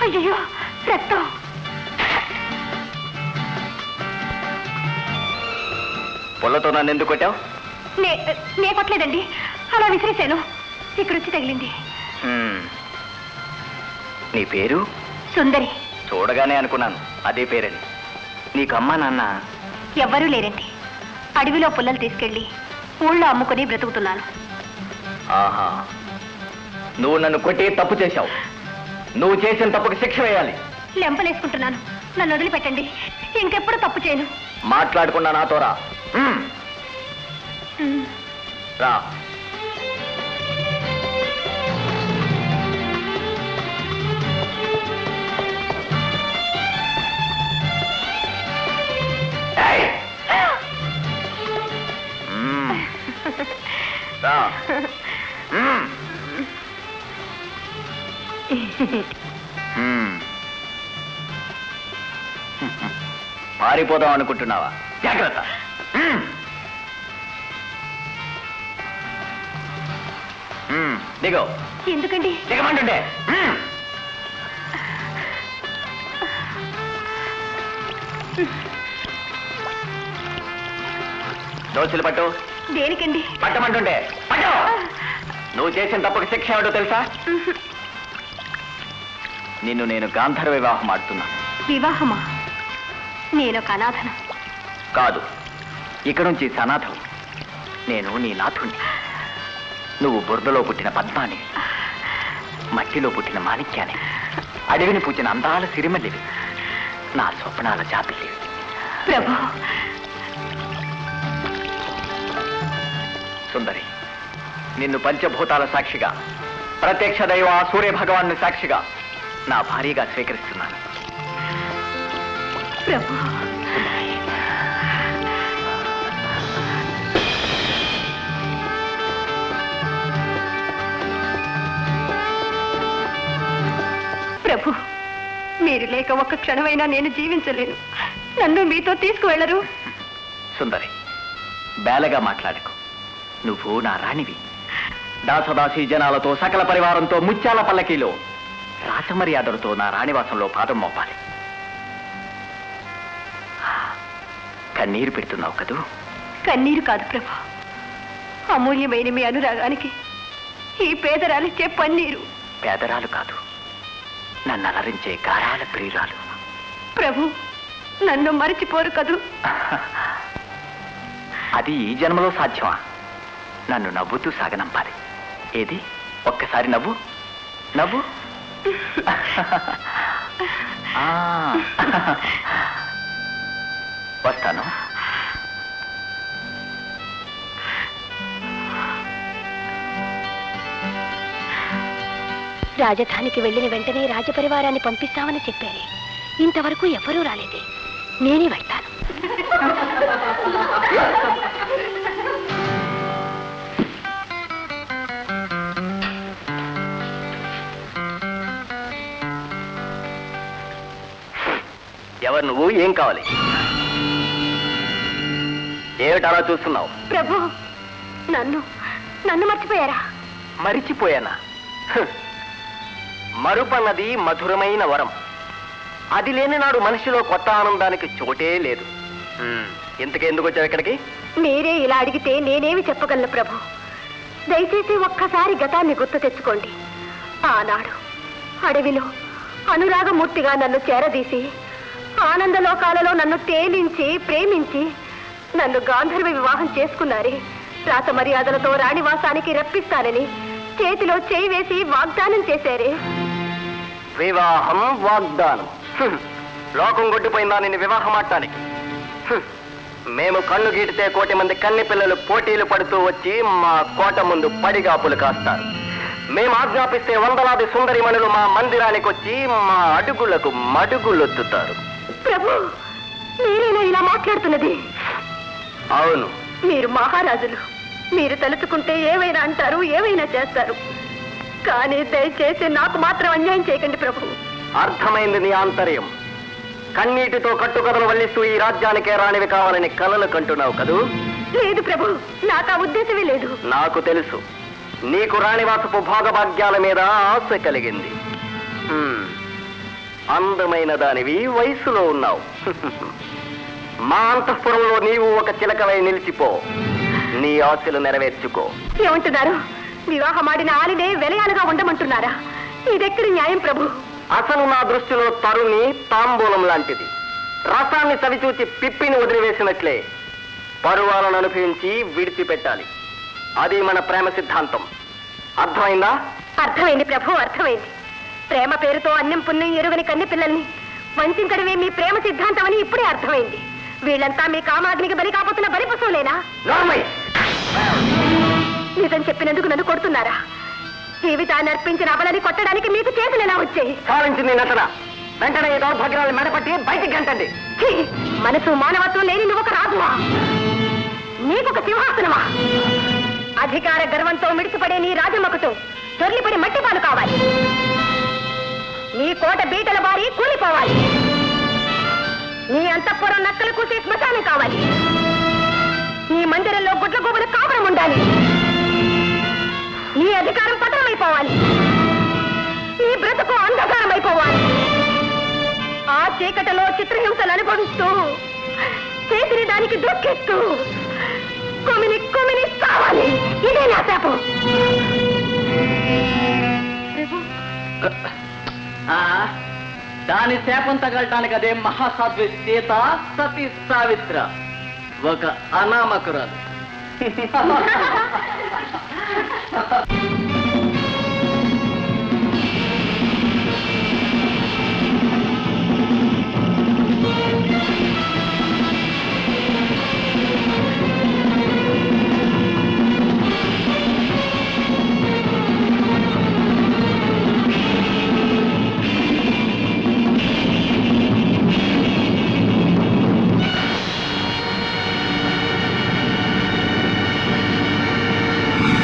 అయ్యో రక్తం. పొల్లతో నన్ను ఎందుకు కొట్టావు? నే కొట్టలేదండి, అలా విసిరేశాను, ఇక్కడొచ్చి తగిలింది. నీ పేరు? సుందరి. చూడగానే అనుకున్నాను అదే పేరని. నీకు అమ్మా నాన్న? ఎవ్వరూ లేరండి. అడవిలో పుల్లలు తీసుకెళ్లి ఊళ్ళో అమ్ముకుని బ్రతుకుతున్నాను. ఆహా, నువ్వు నన్ను కొట్టి తప్పు చేశావు. నువ్వు చేసిన తప్పుకు శిక్ష వేయాలి. లెంపలేసుకుంటున్నాను, నన్ను వదిలిపెట్టండి. ఇంకెప్పుడు తప్పు చేయను. మాట్లాడకుండా నాతో రా. రా. పారిపోదాం అనుకుంటున్నావా? జాగ్రత్త. దిగో. ఎందుకండి? దిగమంటుండే. దోశలు పట్టు. దేనికండి? పట్టమంటుండే. పట్టు. నువ్వు చేసిన తప్పుకు శిక్ష ఏమిటో తెలుసా? నిన్ను నేను గాంధర్వ వివాహం ఆడుతున్నాను. వివాహమా? నేనొక అనాథను. కాదు, ఇక నుంచి సనాథం. నేను నీ నాథుణ్ణి. నువ్వు బురదలో పుట్టిన పద్మాని, మట్టిలో పుట్టిన మాణిక్యాన్ని, అడవిని పుట్టిన అందాల సిరిమల్లివి, నా స్వప్నాల జాబిల్లివి. ప్రభు. సుందరి, నిన్ను పంచభూతాల సాక్షిగా, ప్రత్యక్ష దైవ సూర్య భగవాన్ని సాక్షిగా నా భార్యగా స్వీకరిస్తున్నాను. ప్రభు. ప్రభు, మీరు లేక ఒక్క క్షణమైనా నేను జీవించలేను. నన్ను మీతో తీసుకువెళ్ళరు? సుందరి, బేలగా మాట్లాడకు. నువ్వు నా రాణివి. దాసదాసీ జనాలతో, సకల పరివారంతో, ముత్యాల పల్లకీలో రాసమర్యాదలతో నా రాణివాసంలో పాదం మోపాలి. కన్నీరు పెడుతున్నావు కదూ? కన్నీరు కాదు ప్రభు, అమూల్యమైన మీ అనురాగానికి ఈ పేదరాలిచ్చే పన్నీరు. పేదరాలు కాదు, నన్ను అలరించే గారాల ప్రియురాలు. ప్రభు, నన్ను మరిచిపోరు కదూ? అది ఈ జన్మలో సాధ్యమా? నన్ను నవ్వుతూ సాగనంపాలి. ఏది, ఒక్కసారి నవ్వు. నవ్వు. వస్తాను. రాజధానికి వెళ్ళిన వెంటనే రాజపరివారాన్ని పంపిస్తామని చెప్పారే, ఇంతవరకు ఎవరూ రాలేదే. నేనే వెళ్తాను. ఎవరు నువ్వు? ఏం కావాలి? ఏమిటలా చూస్తున్నావు? ప్రభు, నన్ను మర్చిపోయారా? మరిచిపోయానా? మరుపన్నది మధురమైన వరం. అది లేని నాడు మనిషిలో కొత్త ఆనందానికి చోటే లేదు. ఇంతకెందుకు వచ్చావు ఇక్కడికి? మీరే ఇలా అడిగితే నేనేమి చెప్పగలను ప్రభు. దయచేసి ఒక్కసారి గతాన్ని గుర్తు తెచ్చుకోండి. ఆనాడు అడవిలో అనురాగమూర్తిగా నన్ను చేరదీసి, ఆనందలోకాలలో నన్ను తేలించి ప్రేమించి నన్ను గాంధర్వ వివాహం చేసుకున్నారే. రాత మర్యాదలతో రాణివాసానికి రప్పిస్తానని చేతిలో చేయి వేసి వాగ్దానం చేశారే. వివాహం వాగ్దానం? లోకం కొట్టిపోయిందా నిన్ను వివాహం ఆడటానికి? మేము కన్ను గీటితే 1,000 మంది కన్నె పిల్లలు పోటీలు పడుతూ వచ్చి మా కోట ముందు పడిగాపులు కాస్తారు. మేము ఆజ్ఞాపిస్తే 100లాది సుందరిమణులు మా మందిరానికి వచ్చి మా అడుగులకు మడుగులొత్తుతారు. ప్రభు, మీరేనా ఇలా మాట్లాడుతున్నది? అవును. మీరు మహారాజులు. మీరు తలుచుకుంటే ఏవైనా అంటారు, ఏవైనా చేస్తారు. కానీ దయచేసి నాకు మాత్రం అన్యాయం చేయకండి ప్రభు. అర్థమైంది నీ ఆంతర్యం. కన్నీటితో కట్టుకథలు వల్లిస్తూ ఈ రాజ్యానికే రాణివి కావాలని కలలు కంటున్నావు కదూ? లేదు ప్రభు, నాకు ఆ ఉద్దేశమే లేదు. నాకు తెలుసు. నీకు రాణివాసపు భోగభాగ్యాల మీద ఆశ కలిగింది. అందమైన దానివి, వయసులో ఉన్నావు. మా అంతఃపురంలో నీవు ఒక చిలకవై నిలిచిపో. నీ ఆశలు నెరవేర్చుకో. ఏమంటున్నారు? వివాహమాడిన ఆలినే వెలయాలుగా ఉండమంటున్నారా? ఇదెక్కడి న్యాయం ప్రభు? అసలు నా దృష్టిలో తరుణి తాంబూలం లాంటిది. రసాన్ని చవిచూచి పిప్పిని వదిలివేసినట్లే పరువాలను అనుభవించి విడిచిపెట్టాలి. అది మన ప్రేమ సిద్ధాంతం. అర్థమైందా? అర్థమైంది ప్రభు, అర్థమైంది. ప్రేమ పేరుతో అన్నం పుణ్యం ఎరుగని కన్ని పిల్లల్ని వంచడమే మీ ప్రేమ సిద్ధాంతం అని ఇప్పుడే అర్థమైంది. వీళ్ళంతా మీ కామాగ్నికి బలి కాపోతున్న బలి పశువులేనా? నిజం చెప్పినందుకు నన్ను కొడుతున్నారా? జీవితాన్ని అర్పించిన అబలని కొట్టడానికి మీకు చేతులు ఎలా వచ్చాయి? సాధించింది నటన. వెంటనే ఈ దౌర్భాగ్యాలను మెడపట్టి బయటికి గంటండి. మనసు మానవత్వం లేని నువ్వొక రాజువా? నీకొక సింహాసనమా? అధికార గర్వంతో మిడిసిపడే నీ రాజమ్మకుతో దొర్లిపడి మట్టి పాలు కావాలి. నీ కోట బీటల బారి కూలిపోవాలి. నీ అంతఃపురం నక్కలు కూసే శ్మశానం కావాలి. నీ మందిరంలో గుడ్ల గోబుల కాపురం ఉండాలి. నీ అధికారం పతనమైపోవాలి. నీ బ్రతుకు అంధకారమైపోవాలి. ఆ చీకటిలో చిత్రహింసలు అనుభవిస్తూ చేతిని దానికి దుఃఖిస్తూ కొమిని కొమిని కావాలి. ఇదే నా శాపం. దాని శాపం తగలటానికి అదే మహాసాధ్వి సీత, సతీ సావిత్ర, ఒక అనామకురాలు.